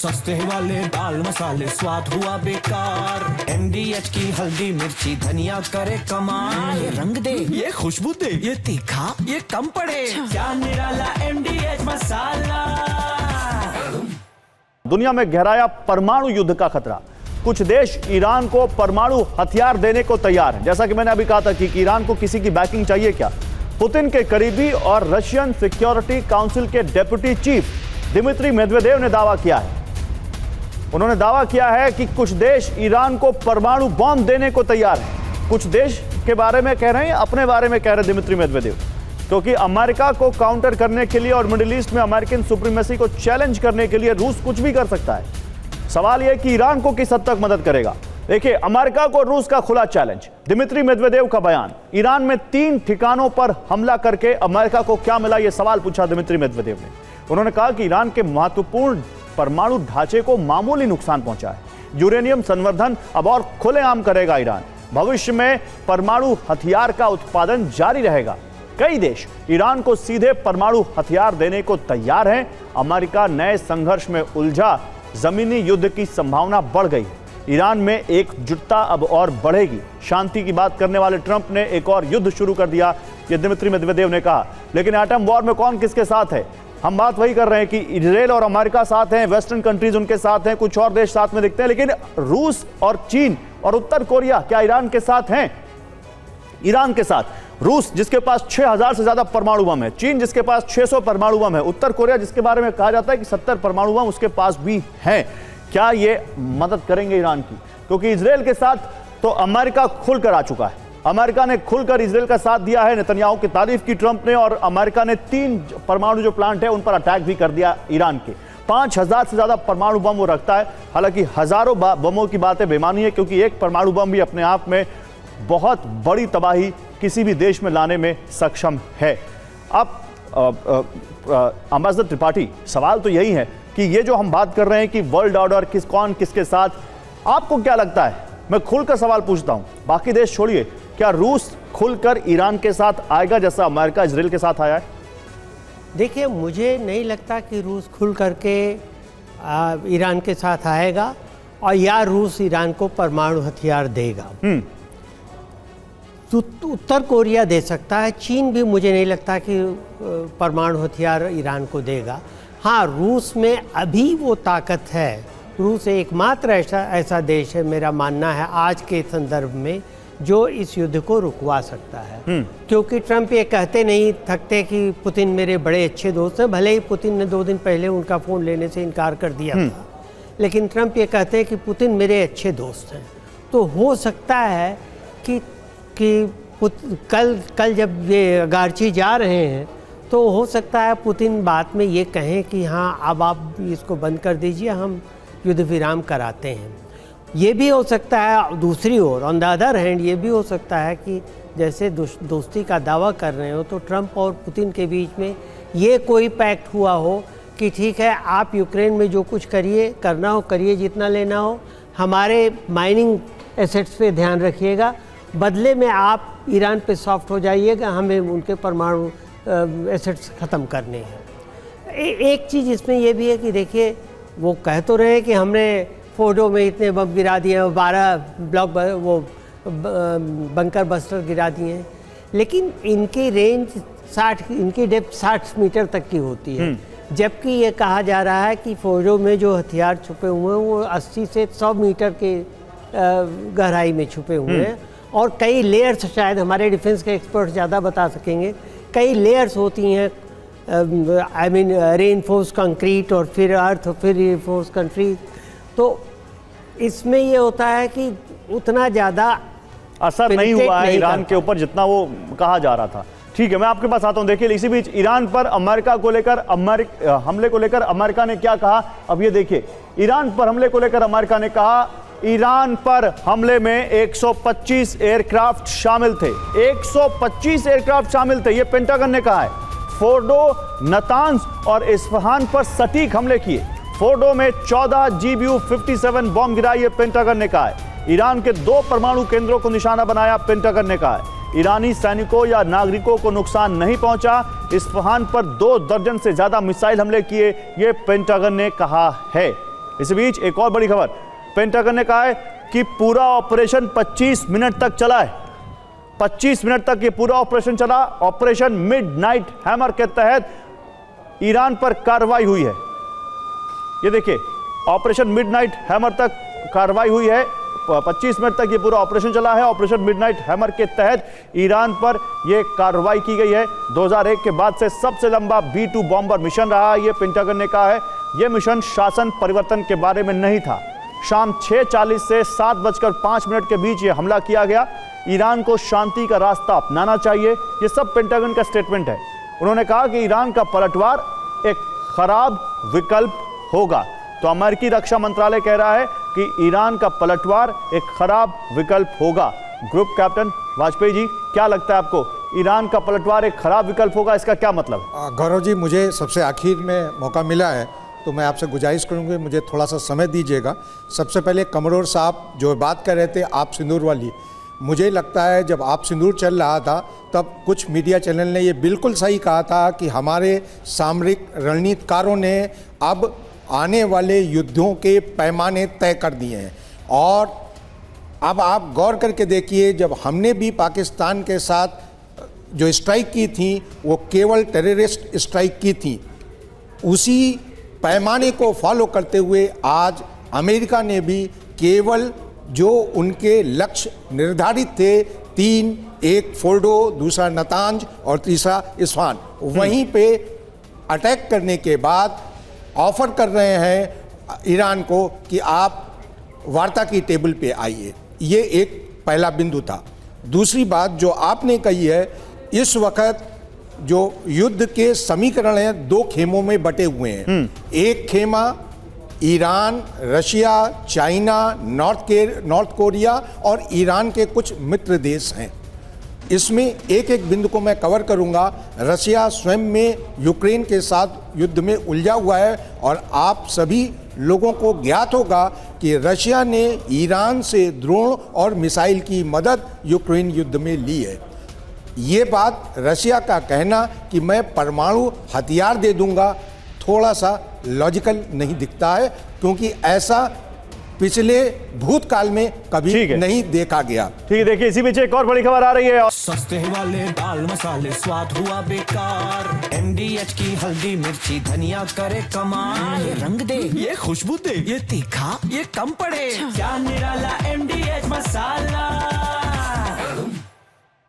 सस्ते वाले दाल मसाले स्वाद हुआ बेकार। MDH की हल्दी मिर्ची धनिया करे कमाल। ये रंग दे, ये खुशबू दे, ये तीखा, ये कम पड़े। क्या निराला MDH मसाला। दुनिया में गहराया परमाणु युद्ध का खतरा। कुछ देश ईरान को परमाणु हथियार देने को तैयार हैं। जैसा कि मैंने अभी कहा था कि ईरान को किसी की बैकिंग चाहिए क्या। पुतिन के करीबी और रशियन सिक्योरिटी काउंसिल के डेप्यूटी चीफ दिमित्री मेदवेदेव ने दावा किया है। उन्होंने दावा किया है कि कुछ देश ईरान को परमाणु बॉम्ब देने को तैयार हैं। कुछ देश के बारे में कह रहे हैं, अपने बारे में कह रहे हैं दिमित्री मेदवेदेव, क्योंकि अमेरिका को काउंटर करने के लिए और मिडिल ईस्ट में अमेरिकन सुप्रीमेसी को चैलेंज करने के लिए रूस कुछ भी कर सकता है। सवाल यह कि ईरान को किस हद तक मदद करेगा। देखिए, अमेरिका को रूस का खुला चैलेंज। दिमित्री मेदवेदेव का बयान। ईरान में 3 ठिकानों पर हमला करके अमेरिका को क्या मिला, यह सवाल पूछा दिमित्री मेदवेदेव ने। उन्होंने कहा कि ईरान के महत्वपूर्ण परमाणु ढांचे को मामूली नुकसान पहुंचा है। यूरेनियम संवर्धन अब और खुलेआम करेगा ईरान। भविष्य में परमाणु हथियार का उत्पादन जारी रहेगा। कई देश ईरान को सीधे परमाणु हथियार देने को तैयार हैं। अमेरिका नए संघर्ष में उलझा। जमीनी युद्ध की संभावना बढ़ गई है। ईरान में एकजुटता अब और बढ़ेगी। शांति की बात करने वाले ट्रंप ने एक और युद्ध शुरू कर दिया, यह दिमित्री मेदवेदेव ने कहा। लेकिन एटम वॉर में कौन किसके साथ है? हम बात वही कर रहे हैं कि इजराइल और अमेरिका साथ हैं, वेस्टर्न कंट्रीज उनके साथ हैं, कुछ और देश साथ में दिखते हैं, लेकिन रूस और चीन और उत्तर कोरिया क्या ईरान के साथ हैं? ईरान के साथ रूस, जिसके पास 6000 से ज्यादा परमाणु बम है, चीन जिसके पास 600 परमाणु बम है, उत्तर कोरिया जिसके बारे में कहा जाता है कि 70 परमाणु बम उसके पास भी हैं। क्या ये मदद करेंगे ईरान की? क्योंकि इजराइल के साथ तो अमेरिका खुलकर आ चुका है। अमेरिका ने खुलकर इजराइल का साथ दिया है। नेतन्याहू की तारीफ की ट्रंप ने, और अमेरिका ने 3 परमाणु जो प्लांट है उन पर अटैक भी कर दिया ईरान के। 5000 से ज्यादा परमाणु बम वो रखता है। हालांकि हजारों बमों की बातें बेमानी है, क्योंकि एक परमाणु बम भी अपने आप में बहुत बड़ी तबाही किसी भी देश में लाने में सक्षम है। अब अम्बासडर त्रिपाठी, सवाल तो यही है कि ये जो हम बात कर रहे हैं कि वर्ल्ड ऑर्डर कौन किसके साथ, आपको क्या लगता है? मैं खुलकर सवाल पूछता हूं, बाकी देश छोड़िए, क्या रूस खुलकर ईरान के साथ आएगा जैसा अमेरिका इजराइल के साथ आया है? देखिए, मुझे नहीं लगता कि रूस खुल करके ईरान के साथ आएगा और या रूस ईरान को परमाणु हथियार देगा। उत्तर कोरिया दे सकता है, चीन भी मुझे नहीं लगता कि परमाणु हथियार ईरान को देगा। हाँ, रूस में अभी वो ताकत है। रूस एकमात्र ऐसा देश है, मेरा मानना है आज के संदर्भ में, जो इस युद्ध को रुकवा सकता है। क्योंकि ट्रंप ये कहते नहीं थकते कि पुतिन मेरे बड़े अच्छे दोस्त हैं। भले ही पुतिन ने 2 दिन पहले उनका फ़ोन लेने से इनकार कर दिया था, लेकिन ट्रंप ये कहते हैं कि पुतिन मेरे अच्छे दोस्त हैं। तो हो सकता है कि कल जब ये गार्ची जा रहे हैं तो हो सकता है पुतिन बात में ये कहें कि हाँ, अब आप इसको बंद कर दीजिए, हम युद्ध विराम कराते हैं। ये भी हो सकता है, दूसरी ओर ऑन द अदर हैंड ये भी हो सकता है कि जैसे दोस्ती का दावा कर रहे हो तो ट्रंप और पुतिन के बीच में ये कोई पैक्ट हुआ हो कि ठीक है, आप यूक्रेन में जो कुछ करिए, करना हो करिए, जितना लेना हो, हमारे माइनिंग एसेट्स पे ध्यान रखिएगा, बदले में आप ईरान पे सॉफ्ट हो जाइएगा, हमें उनके परमाणु एसेट्स ख़त्म करने हैं। एक चीज़ इसमें यह भी है कि देखिए, वो कह तो रहे हैं कि हमने फोर्डो में इतने बम गिरा दिए हैं, 12 बंकर बस्टर गिरा दिए हैं, लेकिन इनकी रेंज 60, इनकी डेप्थ 60 मीटर तक की होती है। जबकि ये कहा जा रहा है कि फोर्डो में जो हथियार छुपे हुए हैं वो 80 से 100 मीटर के गहराई में छुपे हुए हैं, और कई लेयर्स, शायद हमारे डिफेंस के एक्सपर्ट ज़्यादा बता सकेंगे, कई लेयर्स होती हैं, आई मीन रेनफोर्स कंक्रीट और फिर अर्थ, फिर रेनफोर्स कंक्रीट। तो इसमें ये होता है कि उतना ज़्यादा असर नहीं हुआ है ईरान के ऊपर जितना वो कहा जा रहा था। ठीक है, मैं आपके पास आता हूं। देखिए, इसी बीच ईरान पर अमेरिका को लेकर हमले को लेकर अमेरिका ने क्या कहा, अब ये देखिए। ईरान पर हमले को लेकर अमेरिका ने कहा, ईरान पर हमले में 125 एयरक्राफ्ट शामिल थे। 125 एयरक्राफ्ट शामिल थे, ये पेंटागन ने कहा है। फोर्डो, नतांज और इस्फहान पर सटीक हमले किए। फोर्डो में 14 GBU-57 बॉम्ब गिराए, ये पेंटागन ने कहा है। ईरान के 2 परमाणु केंद्रों को निशाना बनाया, पेंटागन ने कहा है। ईरानी सैनिकों या नागरिकों को नुकसान नहीं पहुंचा। इस्फहान पर 2 दर्जन से ज्यादा मिसाइल हमले किए, ये पेंटागन ने कहा है। इस बीच एक और बड़ी खबर, पेंटागन ने कहा है कि पूरा ऑपरेशन 25 मिनट तक चला है। 25 मिनट तक ये पूरा ऑपरेशन चला। ऑपरेशन मिडनाइट हैमर के तहत ईरान पर कार्रवाई हुई है। ये देखिए, ऑपरेशन मिडनाइट हैमर तक कार्रवाई हुई है। 25 मिनट तक ये पूरा ऑपरेशन चला है। ऑपरेशन मिडनाइट हैमर के तहत ईरान पर यह कार्रवाई की गई है। 2001 के बाद से सबसे लंबा B-2 बॉम्बर मिशन रहा। यह पेंटागन ने कहा है यह मिशन शासन परिवर्तन के बारे में नहीं था। शाम 6:40 से 7:05 के बीच यह हमला किया गया। ईरान को शांति का रास्ता अपनाना चाहिए, यह सब पेंटागन का स्टेटमेंट है। उन्होंने कहा कि ईरान का पलटवार एक खराब विकल्प होगा। तो अमेरिकी रक्षा मंत्रालय कह रहा है कि ईरान का पलटवार एक खराब विकल्प होगा। ग्रुप कैप्टन वाजपेयी जी, क्या लगता है आपको, ईरान का पलटवार एक खराब विकल्प होगा, इसका क्या मतलब है? गौरव जी, मुझे सबसे आखिर में मौका मिला है तो मैं आपसे गुजारिश करूंगी, मुझे थोड़ा सा समय दीजिएगा। सबसे पहले कमरोर साहब जो बात कर रहे थे आप सिंदूर वाली, मुझे लगता है जब आप सिंदूर चल रहा था तब कुछ मीडिया चैनल ने ये बिल्कुल सही कहा था कि हमारे सामरिक रणनीतिकारों ने अब आने वाले युद्धों के पैमाने तय कर दिए हैं। और अब आप गौर करके देखिए, जब हमने भी पाकिस्तान के साथ जो स्ट्राइक की थी वो केवल टेररिस्ट स्ट्राइक की थी। उसी पैमाने को फॉलो करते हुए आज अमेरिका ने भी केवल जो उनके लक्ष्य निर्धारित थे, 3, एक फोर्डो, दूसरा नतांज और तीसरा इस्फहान, वहीं पे अटैक करने के बाद ऑफर कर रहे हैं ईरान को कि आप वार्ता की टेबल पे आइए। ये एक पहला बिंदु था। दूसरी बात जो आपने कही है, इस वक्त जो युद्ध के समीकरण हैं 2 खेमों में बटे हुए हैं। एक खेमा Iran, Russia, China, north Korea और ईरान के कुछ मित्र देश हैं। इसमें एक एक बिंदु को मैं कवर करूंगा। रशिया स्वयं में यूक्रेन के साथ युद्ध में उलझा हुआ है और आप सभी लोगों को ज्ञात होगा कि रशिया ने ईरान से ड्रोन और मिसाइल की मदद यूक्रेन युद्ध में ली है। ये बात रशिया का कहना कि मैं परमाणु हथियार दे दूंगा थोड़ा सा लॉजिकल नहीं दिखता है, क्योंकि ऐसा पिछले भूतकाल में कभी नहीं देखा गया। ठीक है, देखिए इसी बीच एक और बड़ी खबर आ रही है। सस्ते वाले दाल मसाले स्वाद हुआ बेकार, MDH की हल्दी मिर्ची धनिया करे कमाल। ये रंग दे, ये खुशबू दे, ये तीखा, ये कम पड़े, क्या निराला MDH मसाला।